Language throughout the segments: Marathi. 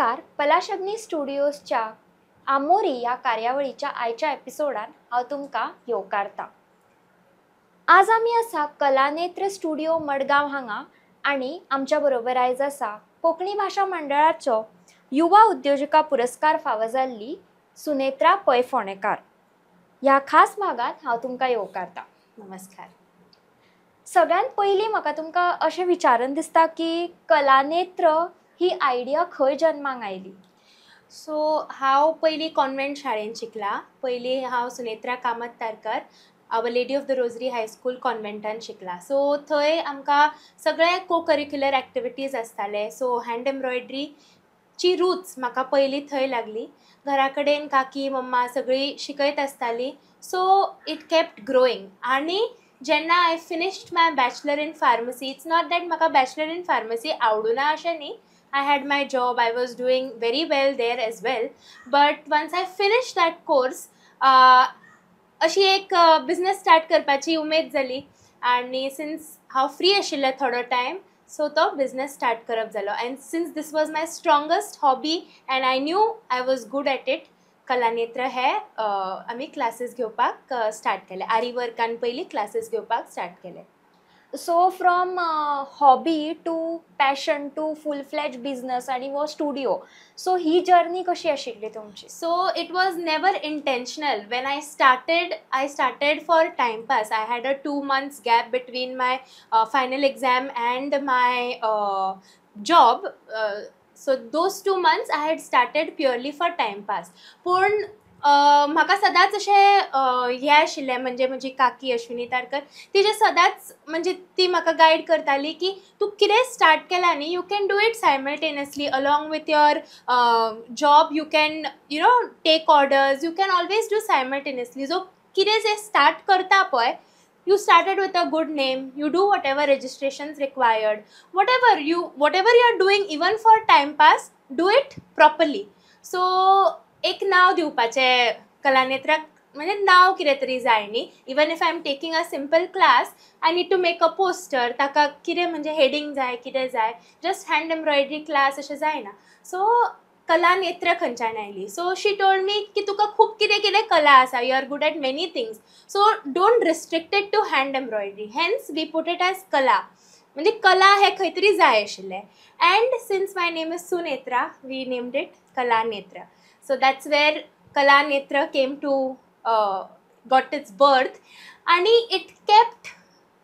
नमस्कार. पलाशग्नी स्टुडिओजच्या आमोरी या कार्यावळीच्या आयच्या एपिसोडात हांव तुमकां येवकारता. आज आमी आसा कलानेत्र स्टुडिओ मडगांव हांगा आनी आमच्या बरोबर आयज आसा कोंकणी भाशा मंडळाचो युवा उद्योजका पुरस्कार फावो जाल्ली सुनेत्रा पै फोंडेकार. ह्या खास भागात हांव तुमकां येवकारता. नमस्कार. सगळ्यात पयलीं म्हाका तुमकां अशें विचारन दिसता की कलानेत्र ही आयडिया खंय जन्माक आयली? सो हांव पयलीं कॉन्व्हेंट शाळेंत शिकलां. पयलीं हांव Sunetra Kamat Tarkar our lady of the rosary high school कॉन्व्हेंटान शिकलां. सो थंय आमकां सगळे को करिक्युलर एक्टिविटीज आसताले. सो हँड एम्ब्रॉयड्रीची रूट्स म्हाका पयलीं थंय लागली. घरा कडेन काकी मम्मा सगळीं शिकयत आसतालीं. So it kept growing. आनी जेन्ना I finished my bachelor in pharmacy, it's not that म्हाका बॅचलर इन फार्मसी आवडुना अशें न्ही. I had my job, I was doing very well there as well. But once I finished that course, अशी एक बिझनेस स्टार्ट करपाची उमेद जाली. आनी सिन्स हांव फ्री आशिल्लें थोडो टायम, सो तो बिझनेस स्टार्ट करप जालो. And since this was my strongest hobby and I knew I was good at it, Kalanetra हे आमी क्लासीस घेवपाक स्टार्ट केले. आरी वर्कान पयलीं क्लासीस घेवपाक स्टार्ट केले. So from hobby to passion to full fledged business आणि वो स्टुडिओ, सो ही जर्नी कशी आशिल्ली तुमची? So it was never intentional. When I started for time pass. I had a 2 months gap between my final exam and my job. So those 2 months I had started purely for time pass. पूण म्हाका सदांच अशें हें आशिल्लें, म्हणजे म्हजी काकी अश्विनी तारकर, तिजे सदांच म्हणजे ती म्हाका गायड करताली की तूं कितें स्टार्ट केलां न्ही, you can do it simultaneously along with your job. You can take orders, you can always do simultaneously. जो कितें जें स्टार्ट करता पळय, you started with a good name, you do whatever registrations required, whatever you are doing even for time pass, do it properly. So एक नाव दिवपाचें कलानेत्राक, म्हणजे नाव कितें तरी जाय न्ही. Even if I am taking a simple class, I need to make a poster. ताका कितें म्हणजे हेडींग जाय, कितें जाय, जस्ट हँड एम्ब्रॉयड्री क्लास अशें जायना. सो कलानेत्र खंयच्यान आयली. सो शी टोल्ड मी की तुका खूब कितें कितें कला आसा, you are good at many things, so don't restrict it to hand embroidery. Hence we put it as kala. म्हणजे कला हें खंय तरी जाय आशिल्लें. And since my name is Sunetra, we named it Kalanetra. So that's where Kalanetra came to got its birth. And it kept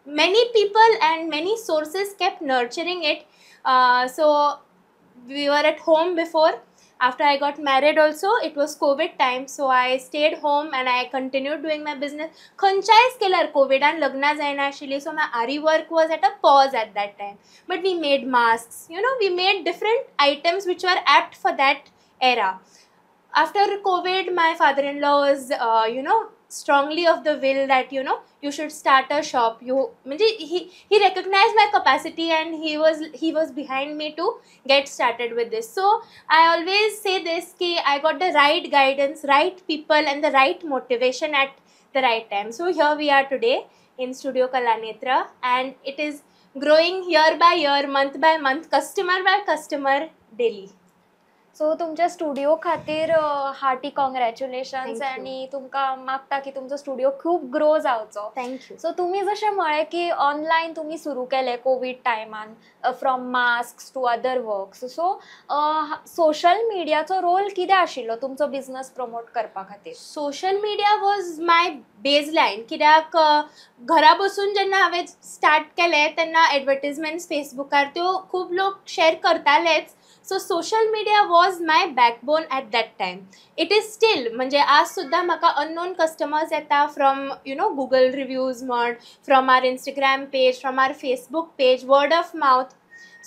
many people and many sources kept nurturing it. So we were at home before. After I got married also, it was COVID time, so I stayed home and I continued doing my business. खंयच्याय केल्यार कोविडान लग्नां जायना आशिल्लीं, so my आरी work was at a pause at that time. But we made masks, we made different items which were apt for that era. After COVID, my father-in-law was, strongly of the will that, you should start a shop. He recognized my capacity and he was behind me to get started with this. So I always say this, ki I got the right guidance, right people and the right motivation at the right time. So here we are today in Studio Kalanetra, and it is growing year by year, month by month, customer by customer daily. So तुमच्या स्टुडिओ खातीर हार्टी कॉंग्रॅच्युलेशन्स. Thank you. आणि तुमकां मागता की तुमचो स्टुडिओ खूब ग्रो जावचो. थँक्यू. सो तुमी जशें म्हळें की ऑनलायन तुमी सुरू केलें कोवीड टायमान, from masks to other works. So social मिडियाचो रोल कितें आशिल्लो तुमचो बिझनस प्रमोट करपा खातीर? Social media was my baseline. कित्याक घरा बसून जेन्ना हांवें स्टार्ट केलें तेन्ना एडवर्टिजमेंट्स फेसबुकार त्यो खूब लोक शेअर करतालेच. So social media was my backbone at that time. It is still. म्हणजे आज सुद्दां म्हाका अननोन कस्टमर्स येता फ्रॉम गुगल रिव्ह्यूज म्हण, from our Instagram page, from our Facebook page, word of mouth.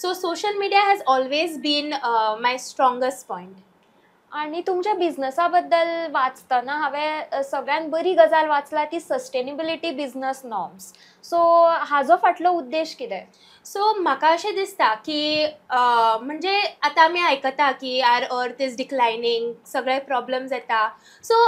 So social media has always been my strongest point. आणि तुमच्या बिझनसा बद्दल वाचतना हांवें सगळ्यात बरी गजाल वाचला ती सस्टेनेबिलिटी बिझनस नॉर्म्स. सो हाजो फाटलो उद्देश कितें? सो म्हाका अशें दिसता की म्हणजे आतां आमी आयकता की आर अर्थ इज डिक्लायनींग, सगळे प्रॉब्लम्स येता. सो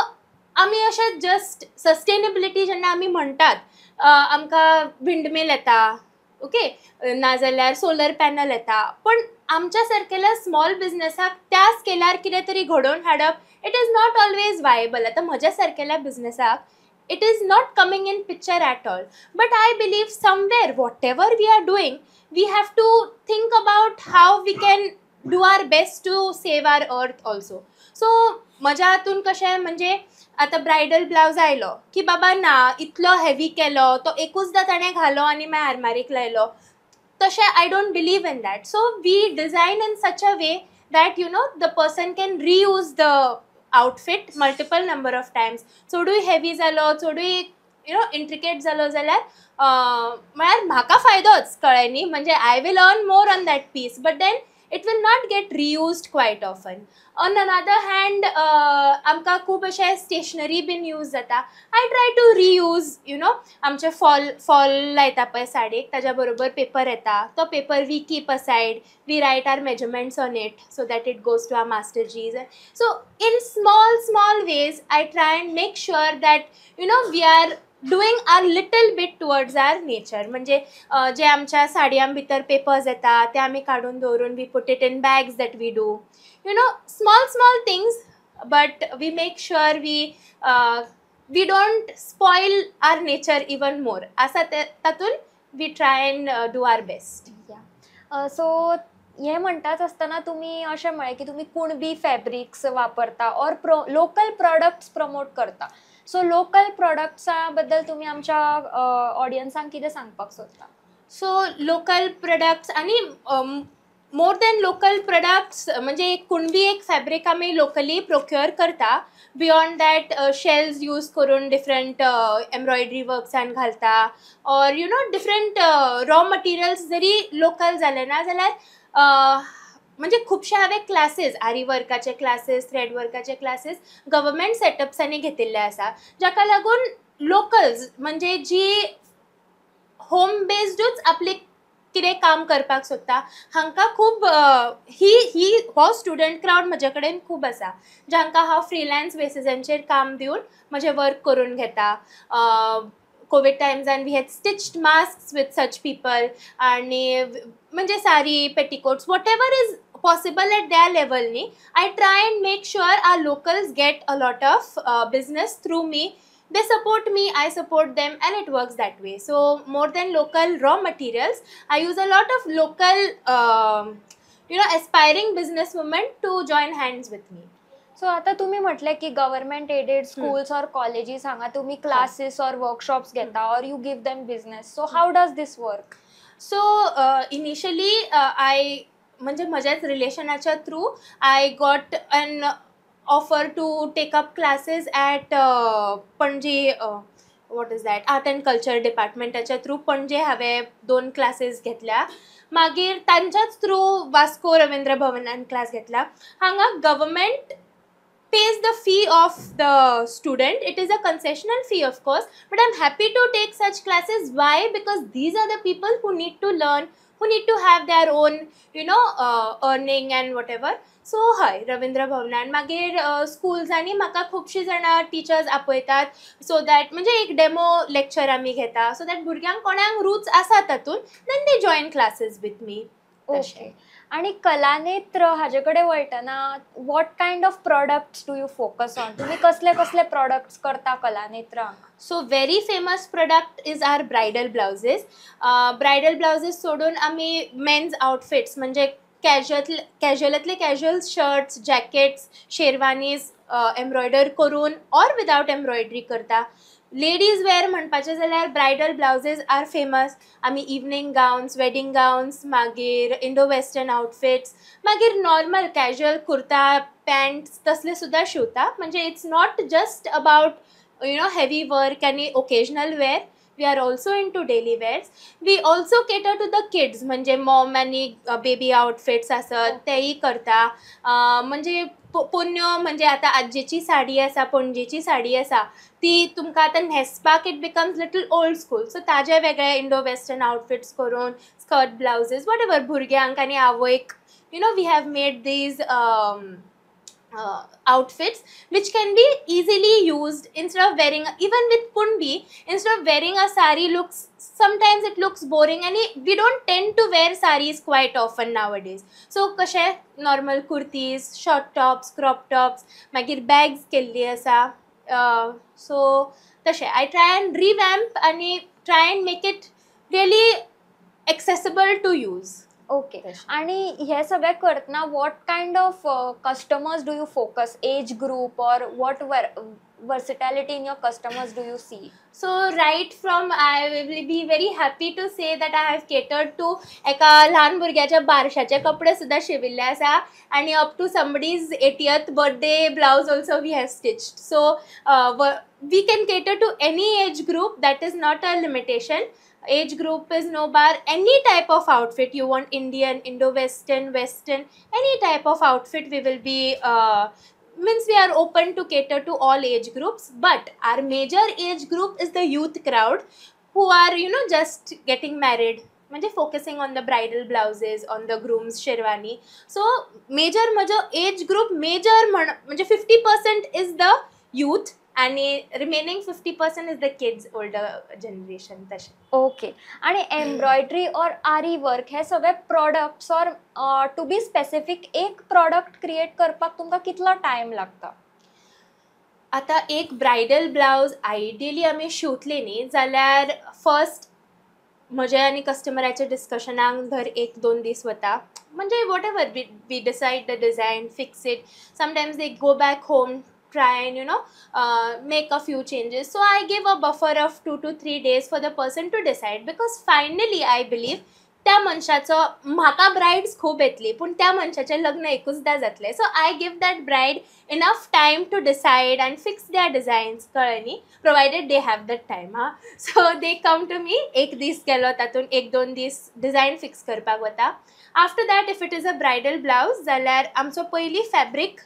आमी अशें जस्ट सस्टेनेबिलिटी जेन्ना आमी म्हणटात, आमकां विंडमील येता, ओके, नाजाल्यार सोलर पॅनल येता, पण आमच्या सारकेल्या स्मॉल बिझनेसाक त्या स्केलार कितें तरी घडोवन हाडप it is not always viable. आतां म्हज्या सारकेल्या बिझनेसाक it is not coming in picture at all, but I believe somewhere whatever we are doing we have to think about how we can do our best to save our earth also. So म्हज्या हातून कशें म्हणजे आतां ब्रायडल ब्लावज आयलो की बाबा ना इतलो हेवी केलो तो एकूचदा ताणें घालो आनी मागीर आरमारीक लायलो, तशें I don't believe in that. So we design in such a way that the person can reuse the outfit multiple number of times. चडूय heavy जालो चडूय intricate जालो जाल्यार म्हळ्यार म्हाका फायदोच कळ्ळें न्ही, म्हणजे I will earn more on that piece, but then it will not get reused quite often. On another hand, आमकां खूब अशें स्टेशनरी बीन यूज जाता. I try to reuse, आमचे फॉल लायता पळय साडयेक ताज्या बरोबर पेपर येता, तो paper we keep aside, we write our measurements on it so that it goes to our master जीज. सो in small ways I try and make sure that we are doing our little bit towards our nature. म्हणजे जे आमच्या साडयां भितर पेपर्स येता ते आमी काडून दवरून we put it in bags that we do small things, but we make sure we don't spoil our nature even more. असा तातून we try and do our best. So हे म्हणटाच असताना तुम्ही अशें म्हळें की तुम्ही कुणबी फॅब्रिक्स वापरता और लोकल प्रोडक्ट्स प्रमोट करता. सो लोकल प्रोडक्ट्सा बद्दल तुम्ही आमच्या ऑडियन्सांक कितें सांगपाक सोदता? सो लोकल प्रोडक्ट्स आणि मोर दॅन लोकल प्रोडक्ट्स म्हणजे कुणबी एक फॅब्रीक आमी लोकली प्रोक्युअर करता. बियॉन्ड दॅट शेल्स यूज करून डिफरंट एम्ब्रॉयडरी वर्क्सान घालता ऑर डिफरंट रॉ मटिरियल्स जरी लोकल जाले ना जाल्यार म्हणजे खुबशे हांवें क्लासीस आरी वर्काचे क्लासीस थ्रेड वर्काचे क्लासीस गव्हर्मेंट सेटअप्सांनी घेतिल्ले आसा, जाका लागून लोकल्स म्हणजे जी होम बेस्डूच आपली कितें काम करपाक सोदता हांकां खूब हो स्टुडंट क्रावड म्हजे कडेन खूब आसा जांकां हांव फ्रिलॅन्स बेसिसांचेर काम दिवन म्हजें वर्क करून घेता. कोविड टायम्सान we had stitched masks with such people आनी म्हणजे sari petticoats whatever is possible at their level ni I try and make sure our locals get a lot of business through me. They support me, I support them, and it works that way. So more than local raw materials I use a lot of local aspiring businesswomen to join hands with me. So आता तुम्ही म्हटले की गव्हर्नमेंट एडेड स्कूल्स और कॉलेजेस हांगा तुम्ही क्लासेस और वर्कशॉप्स घेता और you give them business. So how does this work? So initially म्हणजे म्हज्याच रिलेशनाच्या through I got an offer to take up classes at Panaji what is that art and culture डिपार्टमेंटाच्या थ्रू पणजे हांवें 2 क्लासेस घेतल्या. मागीर तांच्याच थ्रू वास्को रवींद्र भवनान क्लास घेतला. हांगा government pays the fee of the student. It is a concessional fee of course, but I'm happy to take such classes. Why? Because these are the people who need to learn, who need to have their own earning and whatever. So हय रवींद्र भवनान मागीर स्कूल्सांनी म्हाका खुबशीं जाणां टिचर्स आपयतात सो दॅट म्हणजे एक डेमो लेक्चर आमी घेता सो दॅट भुरग्यांक कोणाक रूच आसा तातून then they join classes with me. Okay. आणि कलानेत्र हाजे कडेन वळटना what kind of products do you focus on? तुम्ही कसले कसले प्रोडक्ट्स करता Kalanetra? So very famous product is our bridal blouses. Bridal blouses सोडून आमी मेन्स आउटफिट्स म्हणजे कॅज्युअलांतले casual shirts jackets sherwanis embroider करून ऑर विदाउट एम्ब्रॉयडरी करता. लेडीज वेअर म्हणपाचें जाल्यार ब्रायडल ब्लाउजीस आर फेमस. आमी इवनिंग गाउन्स वेडिंग गाउन्स मागीर इंडो वेस्टर्न आउटफिट्स मागीर नॉर्मल कॅज्युअल कुर्ता पॅन्ट्स तसले सुद्दां शिवता. म्हणजे it's not just about heavy work आनी occasional wear. We are also into daily wears. We also cater to the kids म्हणजे मॉम आनी बेबी आउटफिट्स आसत तेही करता. म्हणजे पोन्न्यो म्हणजे आतां आज्जेची साडी आसा पणजेची साडी आसा ती तुमकां आतां न्हेसपाक it becomes little old school so ताजे वेगळे इंडो वेस्टर्न आउटफिट्स करून स्कर्ट ब्लाउजीस वॉट एवर भुरग्यांक आनी आवयक we have made these outfits which can be easily used instead of wearing, even with kundi, instead of wearing a sari, looks sometimes it looks boring, and we don't tend to wear saris quite often nowadays. So कशे normal kurtis, short tops, crop tops, मागीर bags केल्ली आसा. So तशें I try and revamp आणि try and make it really accessible to use. Okay. आणि हे सगळं करतना what kind of customers do you focus? Age group or what versatility in your customers do you see? So right from, I will be very happy to say that I have catered to एका ल्हान भुरग्याच्या बारशाचे कपडे सुद्धा शिविल्ले आसा, आणि up to somebody's 80th birthday blouse also we have stitched. So we can cater to any age group. That is not a limitation. Age group is no bar. Any type of outfit you want, Indian, Indo-Western, Western, any type of outfit we will be means we are open to cater to all age groups. But our major age group is the youth crowd who are, you know, just getting married, म्हणजे focusing on the bridal blouses, on the groom's sherwani. So major age group, major म्हणजे 50% is the youth आणि remaining 50% is the kids, older generation. तशें. ओके. आणि एम्ब्रॉयडरी और आरी वर्क हे सगळे प्रोडक्ट्स और टू बी स्पेसिफिक एक प्रोडक्ट क्रिएट करपाक तुमकां कितलो टायम लागता? आता एक ब्रायडल ब्लाउज आयडियली आमी शिवतली न्ही जाल्यार फर्स्ट म्हजे आनी कस्टमराचे डिस्कशनाक धर 1-2 दीस वता. म्हणजे whatever we decide the design, fix it. Sometimes they go back home, try and, you know, make a few changes. So I give a buffer of 2 to 3 days for the person to decide, because finally I believe त्या मनशाचो, म्हाका ब्रायड्स खूब येतली पूण त्या मनशाचें लग्न एकूचदा जातलें. So I give that bride enough time to decide and fix their designs, कळ्ळें न्ही, provided they have that time. So they come to me, एक दीस गेलो तातूंत 1-2 दीस डिझायन फिक्स करपाक वता. After that if it is a bridal blouse जाल्यार आमचो पयली फॅब्रीक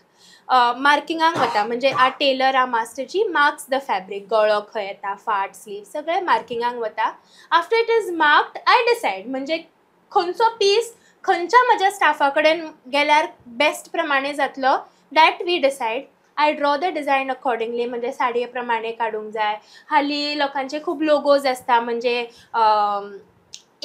मार्किंगाक वता. म्हणजे आ टेलर, आ मास्टरची मार्क्स द फॅब्रीक, गळो खंय येता, फाट, स्लीव सगळें मार्किंगाक वता. After it is marked I decide, म्हणजे खंयचो पीस खंयच्या म्हज्या स्टाफा कडेन गेल्यार बेस्ट प्रमाणे जातलो, that we decide. I draw the design accordingly, म्हणजे साडये प्रमाणे काडूंक जाय. हालीं लोकांचे खूब लोगोज आसता, म्हणजे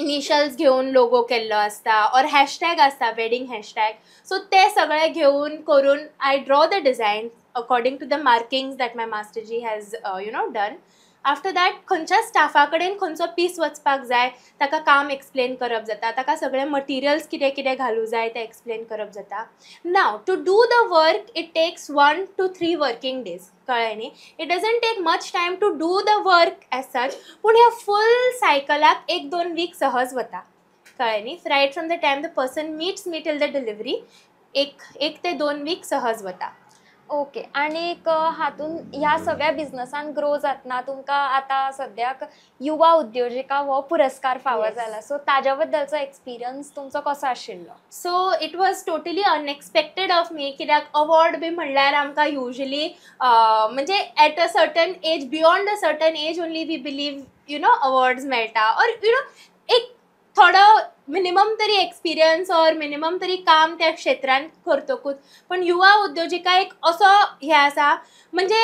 इनिशियल्स घेवन लोगो केल्लो आसता, और हॅशटॅग आसता, वेडिंग हॅशटॅग. सो ते सगळे घेवन करून I draw the design according to the markings that my मास्टरजी has you know done. After that खंयच्या स्टाफा कडेन खंयचो पीस वचपाक जाय ताका काम एक्सप्लेन करप जाता, ताका सगळे मटिरियल्स कितें कितें घालूं जाय तें एक्सप्लेन करप जाता. Now to do the work it takes 1 to 3 working days, कळ्ळें न्ही. It doesn't take much time to do the work as such, पूण ह्या फूल सायकलाक 1-2 वीक सहज वता, कळ्ळें न्ही. Right from the time the person meets me till the delivery 1 ते 2 वीक सहज वता. ओके. आणि हातून ह्या सगळ्या बिझनसान ग्रो जातना तुमकां आतां सद्याक युवा उद्योजिका हो पुरस्कार फावो Yes. जाला. सो ताज्या बद्दलचो एक्सपिरियन्स तुमचो कसो आशिल्लो? So it was totally unexpected of me, कित्याक अवॉर्ड बी म्हणल्यार आमकां युजली म्हणजे at a certain age, beyond a certain age only we believe you know awards मेळटा, और यू नो एक थोडो मिनिमम तरी एक्सपिरियन्स और मिनिमम तरी काम त्या क्षेत्रांत करतकूच. पण युवा उद्योजिका एक असो हे आसा, म्हणजे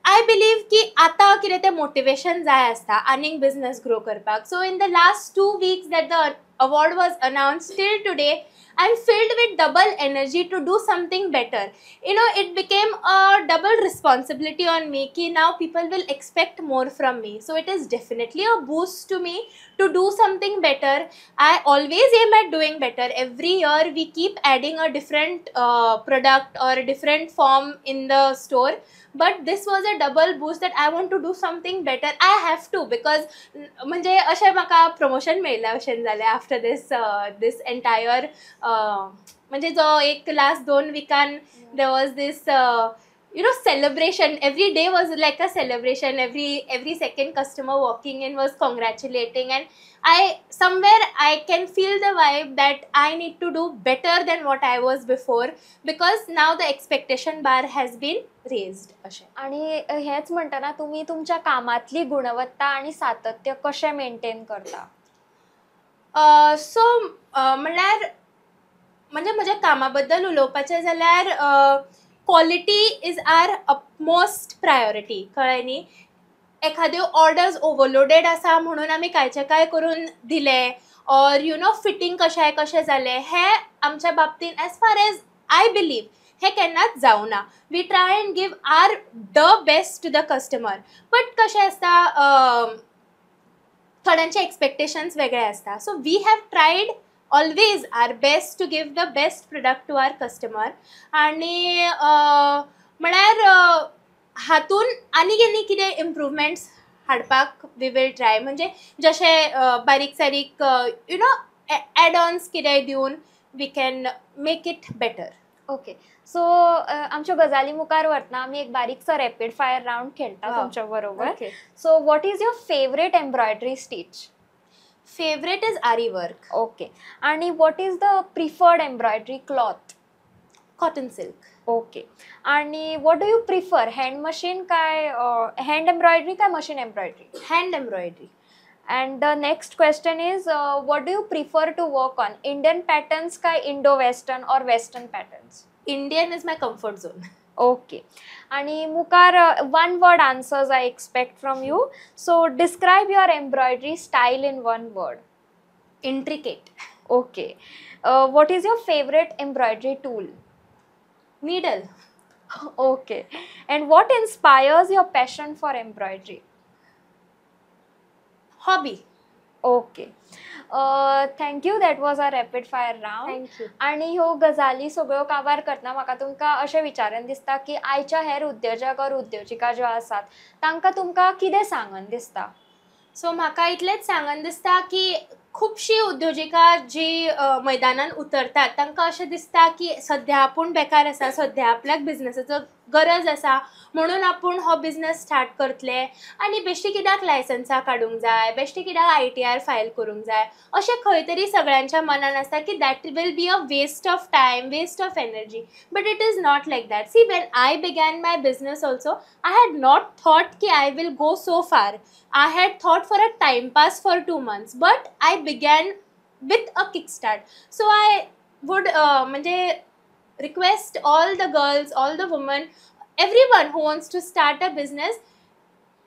आय बिलीव की आतां कितें तें मोटिवेशन जाय आसता आनीक बिझनस ग्रो करपाक. So in the last 2 weeks that the award was announced till today, I'm filled with double energy to do something better. You know, it became a double responsibility on me ki now people will expect more from me. So it is definitely a boost to me to do something better. I always aim at doing better. Every year we keep adding a different product or a different form in the store. But this was a double boost that I want to do something better. I have to, because म्हणजे अशें म्हाका प्रमोशन मेळ्ळें अशें जालें आफ्टर this entire म्हणजे जो एक last 2 weekन there was this you know celebration. Every day was like a celebration. Every second customer walking in was congratulating, and I can feel the vibe that I need to do better than what I was before, because now the expectation bar has been raised. अशें. आणि हेच म्हणटना तुमी तुमच्या कामांतली गुणवत्ता आणि सातत्य कशें मेंटेन करता? सो म्हणल्यार म्हणजे म्हज्या कामा बद्दल उलोवपाचें जाल्यार quality is our upmost priority, कळ्ळें न्ही. एखाद्यो ऑर्डर्स ओवरलोडेड आसा म्हणून आमी कांयचे काय करून दिले, ऑर फिटींग कशें जालें, हें आमच्या बाबतींत as far as I believe हे केन्नाच जावना. We try and give our the best to the customer. But कशें आसता, थोड्यांचे एक्सपेक्टेशन्स वेगळे आसता. So we have tried always our best to give the best product to our customer. आनी म्हळ्यार हातून आनी कितें इम्प्रूवमेंट्स हाडपाक वी वील ट्राय. म्हणजे जशें बारीक सारीक एड ऑन्स कितें दिवन we can make it better. Okay, so आमच्या गजाली मुखार वतना आमी एक बारीकसो रॅपीड फायर रावंड खेळटा तुमच्या बरोबर. So what is your favourite embroidery stitch? Favourite is aari work. Okay, आणि what is the preferred embroidery cloth? Cotton silk. Okay, आणि what do you prefer, hand machine काय हँड एम्ब्रॉयडरी काय machine embroidery? Hand embroidery. And the next question is, what do you prefer to work on, Indian patterns काय Indo-Western or Western patterns? Indian is my comfort zone. Okay, आणि मुखार one word answers I expect from you. So describe your embroidery style in one word. Intricate. Okay, what is your favorite embroidery tool? Needle. Okay, and what inspires your passion for embroidery? Hobby. Okay, thank you. That was a rapid fire round. Thank you. आणि ह्यो गजाली सगळ्यो काबार करतना म्हाका तुमकां अशें विचारन दिसता की आयच्या हेर उद्योजक और उद्योजिका ज्यो आसात तांकां तुमकां कितें सांगन दिसता? सो म्हाका इतलेंच सांगन दिसता की खुबशीं उद्योजिका जी मैदानान उतरतात तांकां अशें दिसता की सद्या आपूण बेकार आसा, सद्या आपल्याक बिझनेसाचो गरज आसा म्हणून आपूण हो बिझनेस स्टार्ट करतले आनी बेश्टी कित्याक लायसन्सां काडूंक जाय, बेश्टी कित्याक ITR फायल करूंक जाय, अशें खंय तरी सगळ्यांच्या मनान आसता की that will be a waste of time, waste of energy. But it is not like that. See, when I began my business also I had not thought की I will go so far. I had thought for a time pass for 2 months, but I began with a kickstart. So I would request all the girls, all the women, everyone who wants to start a business,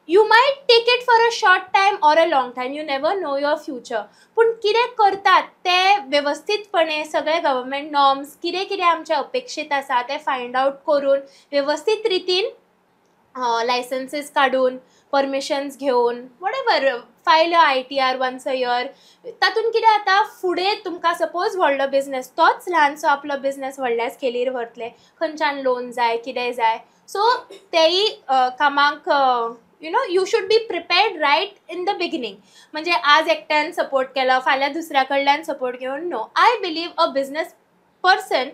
you might take it for a short time or a long time, you never know your future. पण कितें करतात ते व्यवस्थितपणे सगळे गव्हर्मेंट नॉर्म्स कितें आमचे अपेक्षित आसा ते फायंड आउट करून व्यवस्थित रितीन लायसन्सीस काडून परमिशन्स घेवन whatever file ITR once a year. तातूंत कितें जाता, फुडें तुमकां सपोज व्हडलो बिझनेस, तोच ल्हानसो आपलो बिझनेस व्हडल्या स्केलीर व्हरतले, खंयच्यान लोन जाय, कितेंय जाय. सो तेय कामाक you should be prepared right in the beginning. म्हणजे आज एकट्यान सपोर्ट केलो, फाल्यां दुसऱ्या कडल्यान सपोर्ट घेवन नो. I believe a business person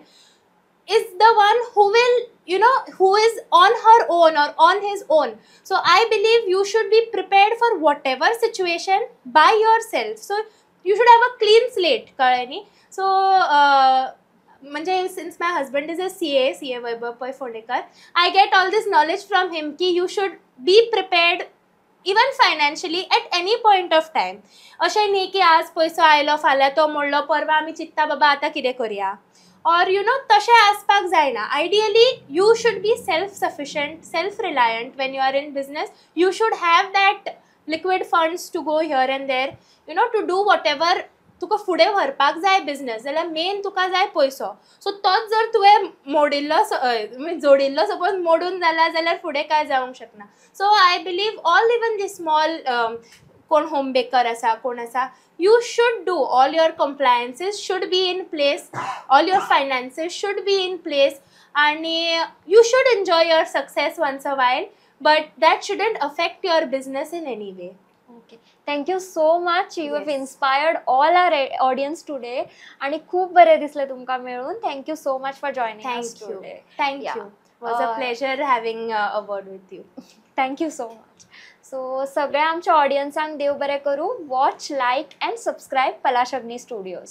is the one who will, who is on her own or on his own. So I believe you should be prepared for whatever situation by yourself. So you should have a clean slate, कळ्ळें न्ही. So म्हणजे since my husband is a CA वैभव पै Phondekar, I get all this knowledge from him की you should be prepared even financially at any point of time. अशें न्ही की आज पयसो आयलो, फाल्यां तो मोडलो, परवा आमी चिंत्ता बाबा आतां कितें करया. Or तशें आसपाक जायना. Ideally you should be self-sufficient, self-reliant when you are in business. You should have that liquid funds to go here and there, to do whatever तुका फुडें व्हरपाक जाय बिझनेस, जाल्यार मेन तुका जाय पयसो. सो तोच जर तुवें मोडिल्लो जोडिल्लो सपोज मोडून जाल्यार फुडें कांय जावंक शकना. So I believe all even the small कोण होम बेकर आसा, कोण आसा, you should do all your compliances should be in place, all your finances should be in place, and you should enjoy your success once a while, but that shouldn't affect your business in any way. Okay, thank you so much. You have inspired all our audience today आणि खूप बरे दिसले तुमका मेळून. Thank you so much for joining us today. Thank you. It was a pleasure having a word with you. Thank you so much. So सगळ्या आमच्या ऑडियन्सांक देव बरें करूं. वॉच, लायक अँड सबस्क्रायब पलाश अग्नी स्टुडियोज.